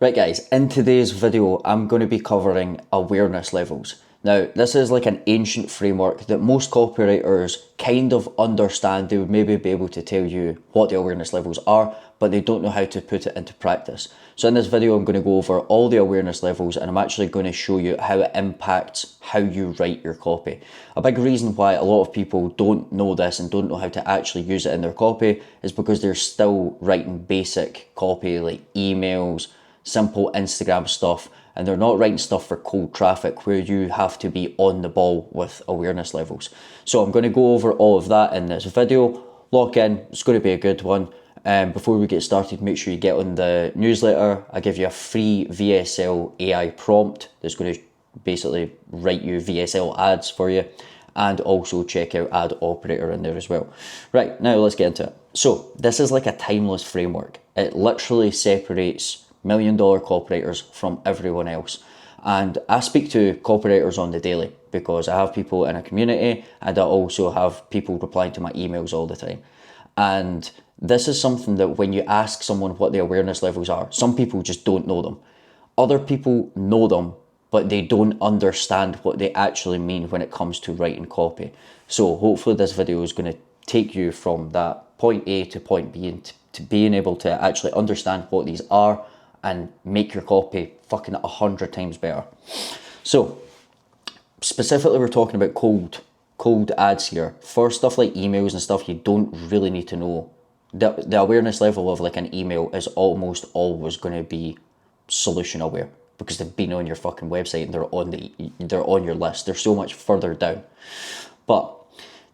Right guys, in today's video I'm going to be covering awareness levels. Now this is like an ancient framework that most copywriters kind of understand. They would maybe be able to tell you what the awareness levels are, but they don't know how to put it into practice. So in this video I'm going to go over all the awareness levels, and I'm actually going to show you how it impacts how you write your copy. A big reason why a lot of people don't know this and don't know how to actually use it in their copy is because they're still writing basic copy like emails, simple Instagram stuff, and they're not writing stuff for cold traffic where you have to be on the ball with awareness levels. So I'm going to go over all of that in this video. Lock in, it's going to be a good one. Before we get started, make sure you get on the newsletter. I give you a free VSL AI prompt that's going to basically write you VSL ads for you, and also check out Ad Operator in there as well. Right, now let's get into it. So this is like a timeless framework. It literally separates $1 million copywriters from everyone else. And I speak to copywriters on the daily because I have people in a community, and I also have people replying to my emails all the time. And this is something that when you ask someone what the awareness levels are, some people just don't know them. Other people know them, but they don't understand what they actually mean when it comes to writing copy. So hopefully this video is going to take you from that point A to point B, and to being able to actually understand what these are and make your copy fucking 100 times better. So specifically we're talking about cold ads here. For stuff like emails and stuff, you don't really need to know. The awareness level of like an email is almost always going to be solution aware, because they've been on your fucking website and they're on your list. They're so much further down. But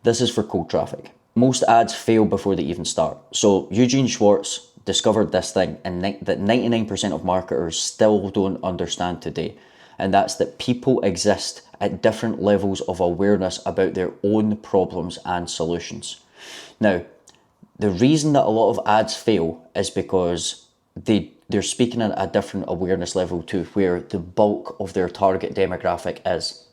this is for cold traffic. Most ads fail before they even start. So Eugene Schwartz discovered this thing, and that 99% of marketers still don't understand today. And that's that people exist at different levels of awareness about their own problems and solutions. Now, the reason that a lot of ads fail is because they're speaking at a different awareness level to where the bulk of their target demographic is.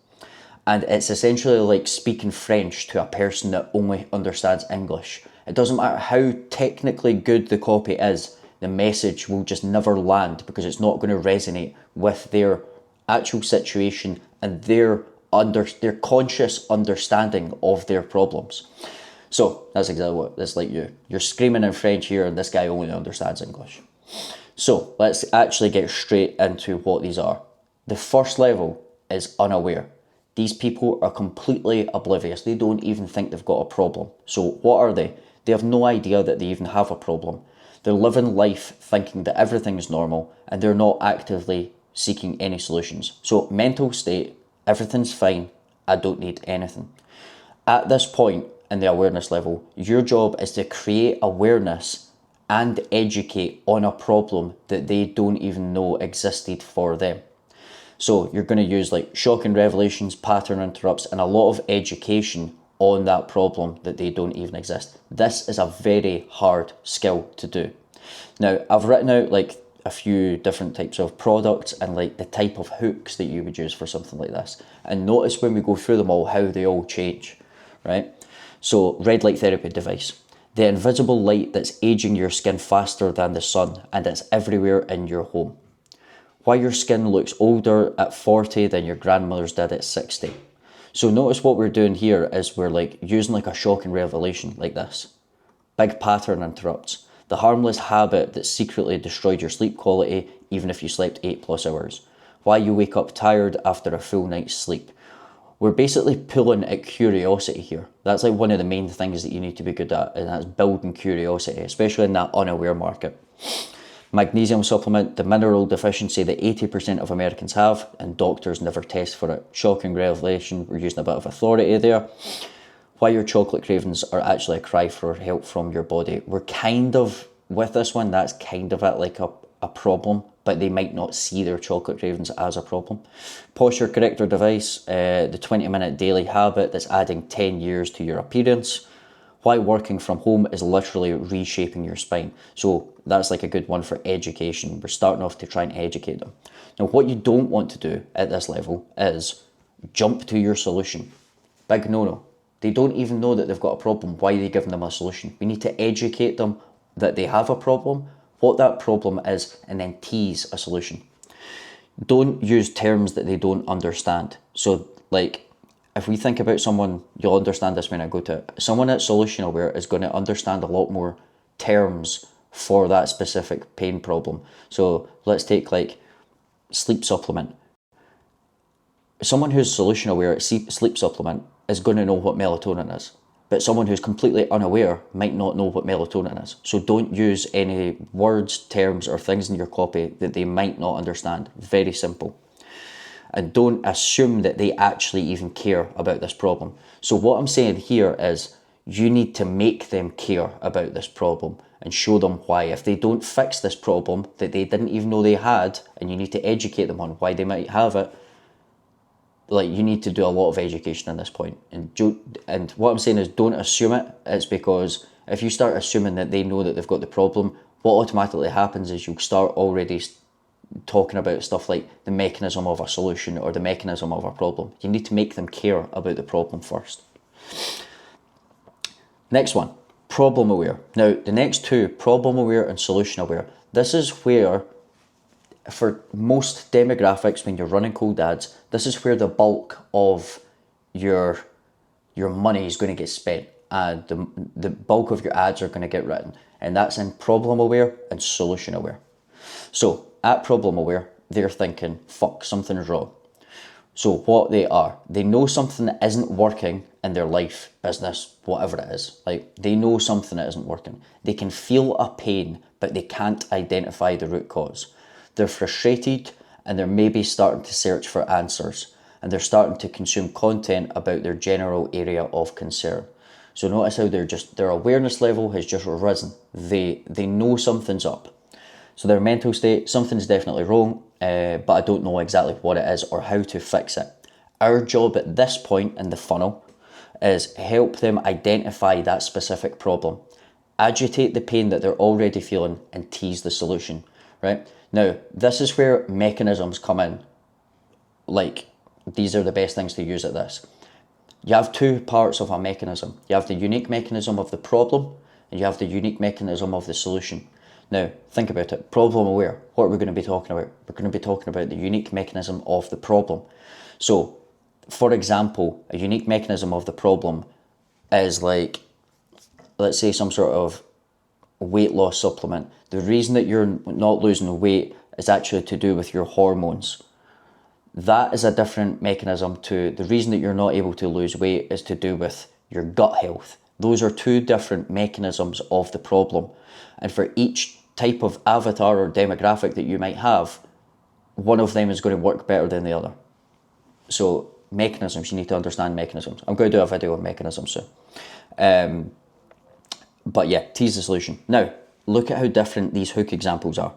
And it's essentially like speaking French to a person that only understands English. It doesn't matter how technically good the copy is, the message will just never land because it's not going to resonate with their actual situation and their conscious understanding of their problems. So that's exactly what it's like. You're screaming in French here and this guy only understands English. So let's actually get straight into what these are. The first level is unaware. These people are completely oblivious. They don't even think they've got a problem. So what are they? They have no idea that they even have a problem. They're living life thinking that everything is normal, and they're not actively seeking any solutions. So mental state, everything's fine, I don't need anything. At this point in the awareness level, your job is to create awareness and educate on a problem that they don't even know existed for them. So you're going to use like shocking revelations, pattern interrupts, and a lot of education on that problem that they don't even exist. This is a very hard skill to do. Now, I've written out like a few different types of products and like the type of hooks that you would use for something like this. And notice when we go through them all, how they all change, right? So red light therapy device. The invisible light that's aging your skin faster than the sun, and it's everywhere in your home. Why your skin looks older at 40 than your grandmother's did at 60. So notice what we're doing here is we're like using like a shocking revelation like this. Big pattern interrupts. The harmless habit that secretly destroyed your sleep quality even if you slept 8+ hours. Why you wake up tired after a full night's sleep. We're basically pulling at curiosity here. That's like one of the main things that you need to be good at, and that's building curiosity, especially in that unaware market. Magnesium supplement, the mineral deficiency that 80% of Americans have, and doctors never test for it. Shocking revelation, we're using a bit of authority there. Why your chocolate cravings are actually a cry for help from your body. We're kind of, with this one, that's kind of at like a problem, but they might not see their chocolate cravings as a problem. Posture corrector device, the 20-minute daily habit that's adding 10 years to your appearance. Why working from home is literally reshaping your spine. So that's like a good one for education. We're starting off to try and educate them. Now, what you don't want to do at this level is jump to your solution. Big no-no. They don't even know that they've got a problem. Why are they giving them a solution? We need to educate them that they have a problem what that problem is, and then tease a solution. Don't use terms that they don't understand. So like, if we think about someone, you'll understand this when I go to it. Someone that's solution aware is going to understand a lot more terms for that specific pain problem. So let's take like sleep supplement. Someone who's solution aware at sleep supplement is going to know what melatonin is. But someone who's completely unaware might not know what melatonin is. So don't use any words, terms, or things in your copy that they might not understand. Very simple. And don't assume that they actually even care about this problem. So what I'm saying here is you need to make them care about this problem and show them why. If they don't fix this problem that they didn't even know they had, and you need to educate them on why they might have it, like, you need to do a lot of education at this point. And what I'm saying is, don't assume it. It's because if you start assuming that they know that they've got the problem, what automatically happens is you'll start already talking about stuff like the mechanism of a solution or the mechanism of a problem. You need to make them care about the problem first. Next one, problem aware. Now, the next two, problem aware and solution aware, this is where, for most demographics, when you're running cold ads, this is where the bulk of your money is going to get spent. The bulk of your ads are going to get written, and that's in problem aware and solution aware. So at problem aware, they're thinking, fuck, something's wrong. So what they are, they know something that isn't working in their life, business, whatever it is. Like, they know something that isn't working. They can feel a pain, but they can't identify the root cause. They're frustrated, and they're maybe starting to search for answers, and they're starting to consume content about their general area of concern. So notice how their awareness level has just risen. They know something's up. So their mental state, something's definitely wrong, but I don't know exactly what it is or how to fix it. Our job at this point in the funnel is help them identify that specific problem, agitate the pain that they're already feeling, and tease the solution, right? Now, this is where mechanisms come in. Like, these are the best things to use at this. You have two parts of a mechanism. You have the unique mechanism of the problem, and you have the unique mechanism of the solution. Now, think about it. Problem aware. What are we going to be talking about? We're going to be talking about the unique mechanism of the problem. So, for example, a unique mechanism of the problem is like, let's say, some sort of weight loss supplement. The reason that you're not losing weight is actually to do with your hormones. That is a different mechanism to the reason that you're not able to lose weight is to do with your gut health. Those are two different mechanisms of the problem. And for each type of avatar or demographic that you might have, one of them is going to work better than the other. So mechanisms, you need to understand mechanisms. I'm going to do a video on mechanisms soon. But yeah, tease the solution. Now, look at how different these hook examples are.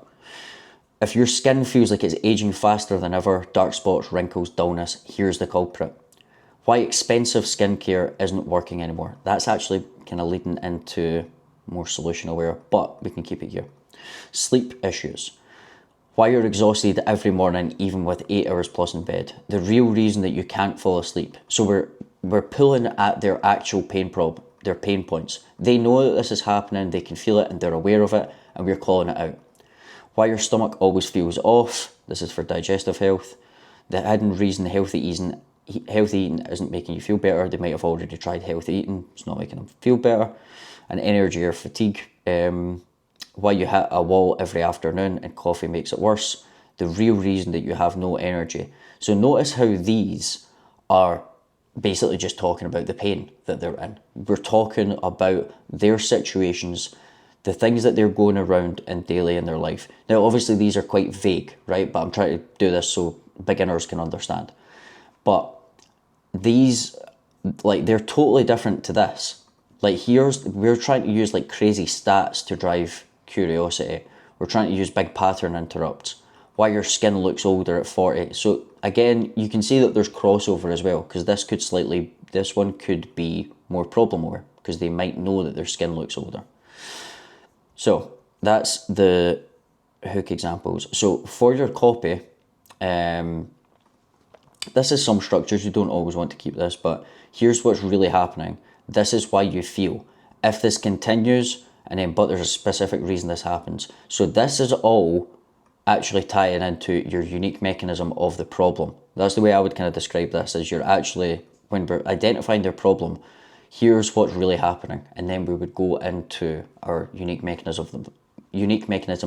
If your skin feels like it's aging faster than ever, dark spots, wrinkles, dullness, here's the culprit. Why expensive skincare isn't working anymore. That's actually kind of leading into more solution aware, but we can keep it here. Sleep issues. Why you're exhausted every morning, even with 8 hours plus in bed. The real reason that you can't fall asleep. So we're pulling at their actual their pain points. They know that this is happening, they can feel it, and they're aware of it, and we're calling it out. Why your stomach always feels off. This is for digestive health. The hidden reason healthy eating isn't making you feel better. They might have already tried healthy eating. It's not making them feel better. And energy or fatigue. Why you hit a wall every afternoon and coffee makes it worse. The real reason that you have no energy. So notice how these are basically just talking about the pain that they're in. We're talking about their situations, the things that they're going around in daily in their life. Now, obviously, these are quite vague, right? But I'm trying to do this so beginners can understand. But these, like, they're totally different to this. Like, we're trying to use like crazy stats to drive curiosity. We're trying to use big pattern interrupts. Why your skin looks older at 40. So again, you can see that there's crossover as well, because this one could be more problem aware, because they might know that their skin looks older. So that's the hook examples. So for your copy, this is some structures. You don't always want to keep this, but here's what's really happening. This is why you feel. If this continues and then but there's a specific reason this happens. So this is all actually tying into your unique mechanism of the problem. That's the way I would kind of describe this, is you're actually, when we're identifying their problem, here's what's really happening, and then we would go into our unique mechanism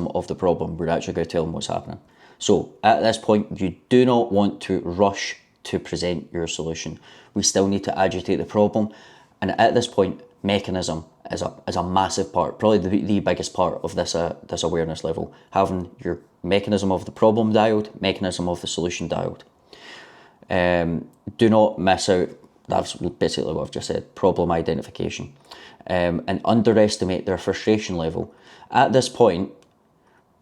of the problem. We're actually going to tell them what's happening. So at this point, you do not want to rush to present your solution. We still need to agitate the problem, and at this point, mechanism is a massive part, probably the biggest part of this awareness level. Having your mechanism of the problem dialed, mechanism of the solution dialed. Do not miss out. That's basically what I've just said. Problem identification, and underestimate their frustration level. At this point,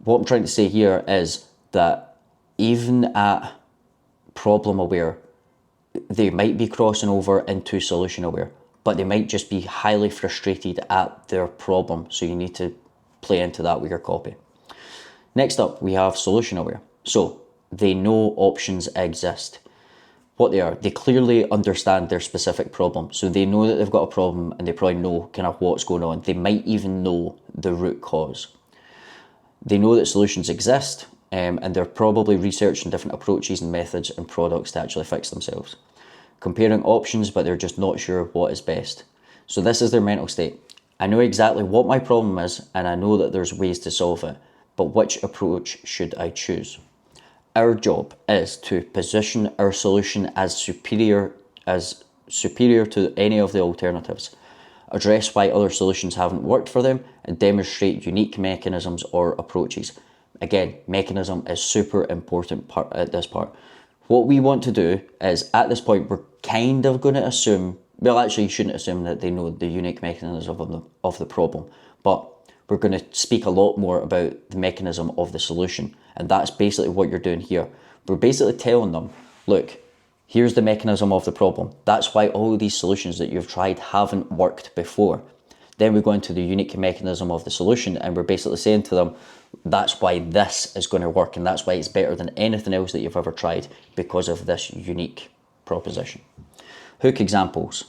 what I'm trying to say here is that even at problem aware, they might be crossing over into solution aware, but they might just be highly frustrated at their problem. So you need to play into that with your copy. Next up, we have solution aware. So they know options exist. What they are, they clearly understand their specific problem. So they know that they've got a problem, and they probably know kind of what's going on. They might even know the root cause. They know that solutions exist, and they're probably researching different approaches and methods and products to actually fix themselves. Comparing options, but they're just not sure what is best. So this is their mental state. I know exactly what my problem is, and I know that there's ways to solve it, but which approach should I choose? Our job is to position our solution as superior to any of the alternatives, address why other solutions haven't worked for them, and demonstrate unique mechanisms or approaches. Again, mechanism is super important part at this part. What we want to do is, at this point, we're kind of going to assume, well, actually you shouldn't assume that they know the unique mechanism of the problem, but we're going to speak a lot more about the mechanism of the solution. And that's basically what you're doing here. We're basically telling them, look, here's the mechanism of the problem. That's why all of these solutions that you've tried haven't worked before. Then we go into the unique mechanism of the solution, and we're basically saying to them, that's why this is going to work, and that's why it's better than anything else that you've ever tried, because of this unique proposition. Hook examples.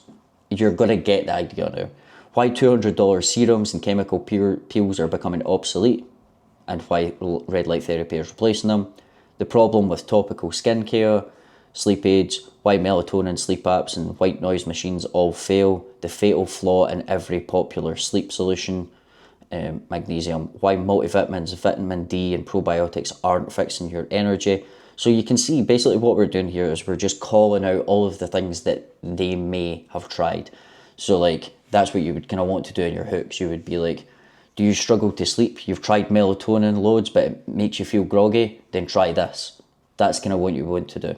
You're going to get the idea now. Why $200 serums and chemical peels are becoming obsolete, and why red light therapy is replacing them. The problem with topical skincare, sleep aids, why melatonin, sleep apps and white noise machines all fail. The fatal flaw in every popular sleep solution, magnesium. Why multivitamins, vitamin D and probiotics aren't fixing your energy. So you can see basically what we're doing here is we're just calling out all of the things that they may have tried. So like, that's what you would kind of want to do in your hooks. You would be like, do you struggle to sleep? You've tried melatonin loads, but it makes you feel groggy? Then try this. That's kind of what you want to do.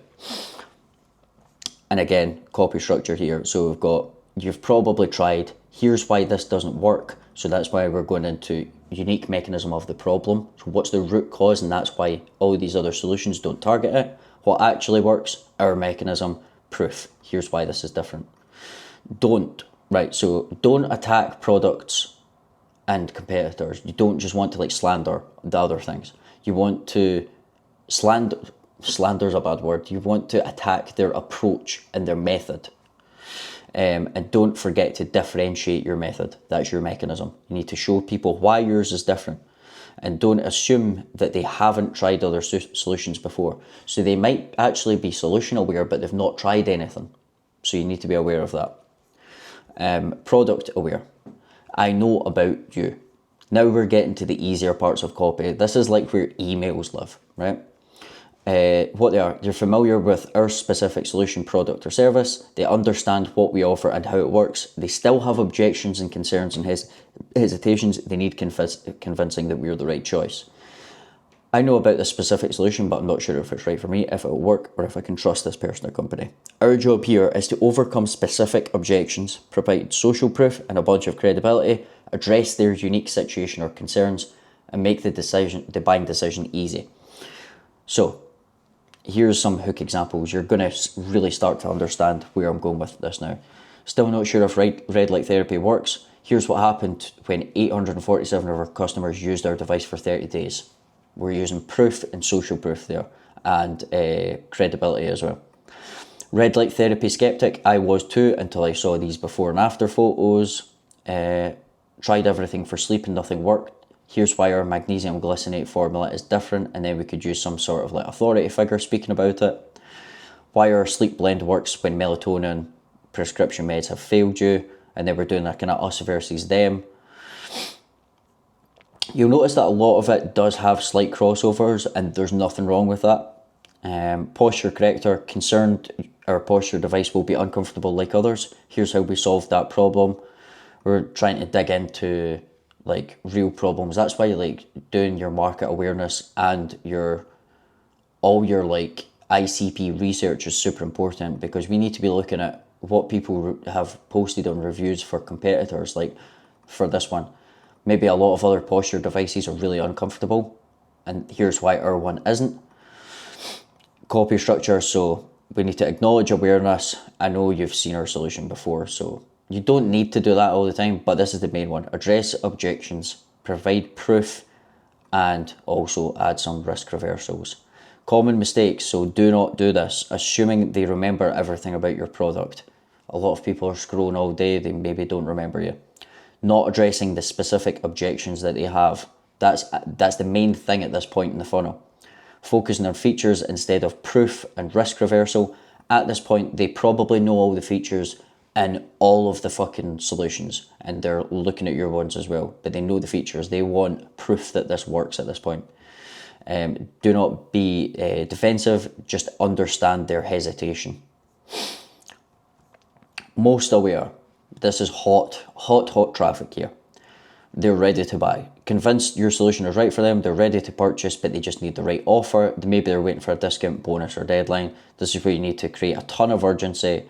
And again, copy structure here. So we've got, you've probably tried, here's why this doesn't work. So that's why we're going into unique mechanism of the problem. So what's the root cause? And that's why all these other solutions don't target it. What actually works? Our mechanism, proof. Here's why this is different. Don't attack products and competitors. You don't just want to like slander the other things. You want to slander's a bad word. You want to attack their approach and their method. And don't forget to differentiate your method. That's your mechanism. You need to show people why yours is different. And don't assume that they haven't tried other solutions before. So they might actually be solution aware, but they've not tried anything. So you need to be aware of that. Product aware. I know about you. Now we're getting to the easier parts of copy. This is like where emails live, right? What they are, they're familiar with our specific solution, product or service. They understand what we offer and how it works. They still have objections and concerns and hesitations. They need convincing that we're the right choice. I know about this specific solution, but I'm not sure if it's right for me, if it will work, or if I can trust this person or company. Our job here is to overcome specific objections, provide social proof and a bunch of credibility, address their unique situation or concerns, and make the buying decision easy. So, here's some hook examples. You're going to really start to understand where I'm going with this now. Still not sure if red light therapy works? Here's what happened when 847 of our customers used our device for 30 days. We're using proof and social proof there, and credibility as well. Red light therapy skeptic, I was too until I saw these before and after photos. tried everything for sleep and nothing worked. Here's why our magnesium glycinate formula is different, and then we could use some sort of like authority figure speaking about it. Why our sleep blend works when melatonin prescription meds have failed you, and then we're doing that kind of us versus them. You'll notice that a lot of it does have slight crossovers, and there's nothing wrong with that. Posture corrector, concerned our posture device will be uncomfortable like others. Here's how we solved that problem. We're trying to dig into like real problems. That's why like doing your market awareness and all your like ICP research is super important, because we need to be looking at what people have posted on reviews for competitors. Like for this one, maybe a lot of other posture devices are really uncomfortable, and here's why our one isn't. Copy structure, so we need to acknowledge awareness. I know you've seen our solution before, so you don't need to do that all the time, but this is the main one. Address objections, provide proof, and also add some risk reversals. Common mistakes, so do not do this, assuming they remember everything about your product. A lot of people are scrolling all day, they maybe don't remember you. Not addressing the specific objections that they have. That's the main thing at this point in the funnel. Focusing on features instead of proof and risk reversal. At this point, they probably know all the features in all of the fucking solutions, and they're looking at your ones as well, but they know the features. They want proof that this works at this point. Do not be defensive, just understand their hesitation. Most aware. This is hot traffic here. They're ready to buy. Convinced your solution is right for them, they're ready to purchase, but they just need the right offer. Maybe they're waiting for a discount, bonus, or deadline. This is where you need to create a ton of urgency.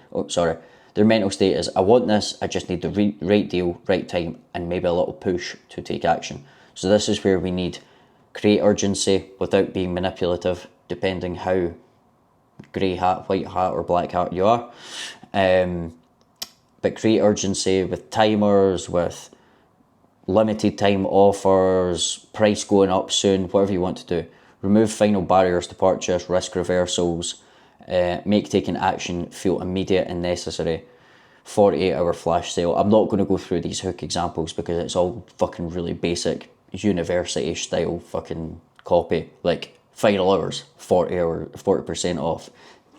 Their mental state is, I want this, I just need the right deal, right time, and maybe a little push to take action. So this is where we need create urgency without being manipulative, depending how grey hat, white hat, or black hat you are. But create urgency with timers, with limited time offers, price going up soon, whatever you want to do. Remove final barriers to purchase, risk reversals, make taking action feel immediate and necessary. 48-hour flash sale. I'm not going to go through these hook examples because it's all fucking really basic university style fucking copy. Like final hours, 40% off.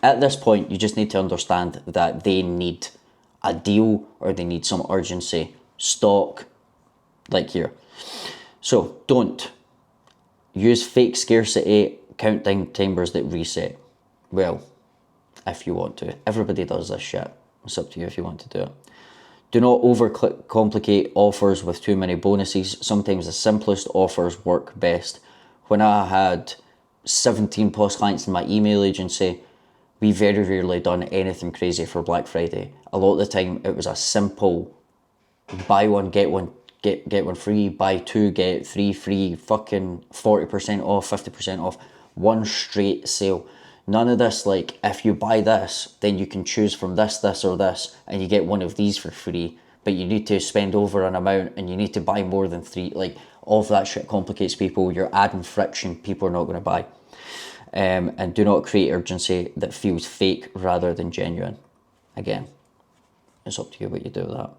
At this point, you just need to understand that they need a deal or they need some urgency, stock, like here. So don't use fake scarcity countdown timers that reset. Well, if you want to. Everybody does this shit. It's up to you if you want to do it. Do not overcomplicate offers with too many bonuses. Sometimes the simplest offers work best. When I had 17 plus clients in my email agency, we very rarely done anything crazy for Black Friday. A lot of the time it was a simple buy one, get one free, buy two, get three free, fucking 40% off, 50% off, one straight sale. None of this like, if you buy this, then you can choose from this, or this, and you get one of these for free, but you need to spend over an amount and you need to buy more than three. Like, all of that shit complicates people. You're adding friction. People are not going to buy. And do not create urgency that feels fake rather than genuine. Again, it's up to you what you do with that.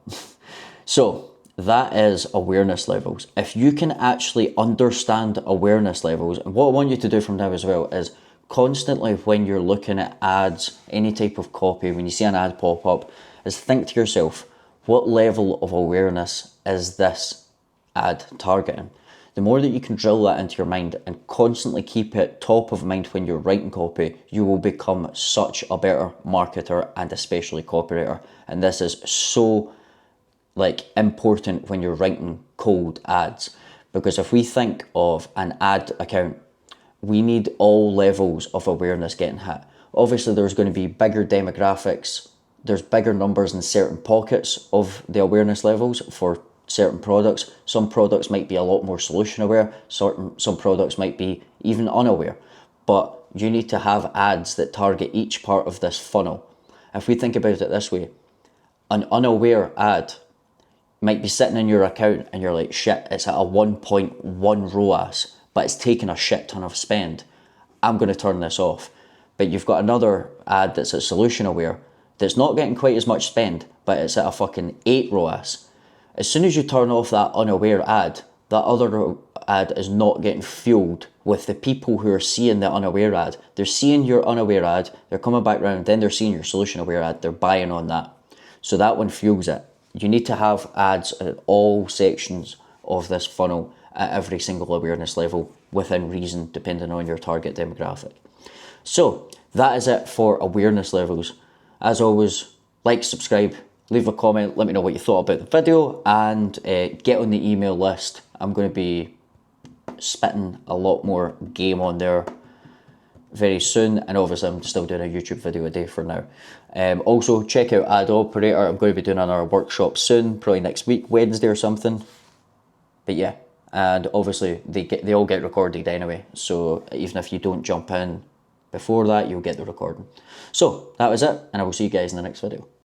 So, that is awareness levels. If you can actually understand awareness levels, and what I want you to do from now as well is constantly when you're looking at ads, any type of copy, when you see an ad pop up, is think to yourself, what level of awareness is this ad targeting? The more that you can drill that into your mind and constantly keep it top of mind when you're writing copy, you will become such a better marketer and especially copywriter. And this is so important when you're writing cold ads, because if we think of an ad account, we need all levels of awareness getting hit. Obviously, there's going to be bigger demographics. There's bigger numbers in certain pockets of the awareness levels for certain products. Some products might be a lot more solution aware. Some products might be even unaware. But you need to have ads that target each part of this funnel. If we think about it this way, an unaware ad might be sitting in your account and you're like, shit, it's at a 1.1 ROAS, but it's taking a shit ton of spend. I'm going to turn this off. But you've got another ad that's at solution aware that's not getting quite as much spend, but it's at a fucking 8 ROAS. As soon as you turn off that unaware ad, that other ad is not getting fueled with the people who are seeing the unaware ad. They're seeing your unaware ad, they're coming back round, then they're seeing your solution aware ad, they're buying on that. So that one fuels it. You need to have ads at all sections of this funnel at every single awareness level within reason, depending on your target demographic. So that is it for awareness levels. As always, like, subscribe, leave a comment, let me know what you thought about the video, and get on the email list. I'm going to be spitting a lot more game on there very soon, and obviously I'm still doing a YouTube video a day for now. Also, check out Ad Operator. I'm going to be doing another workshop soon, probably next week, Wednesday or something. But yeah, and obviously they all get recorded anyway, so even if you don't jump in before that, you'll get the recording. So that was it, and I will see you guys in the next video.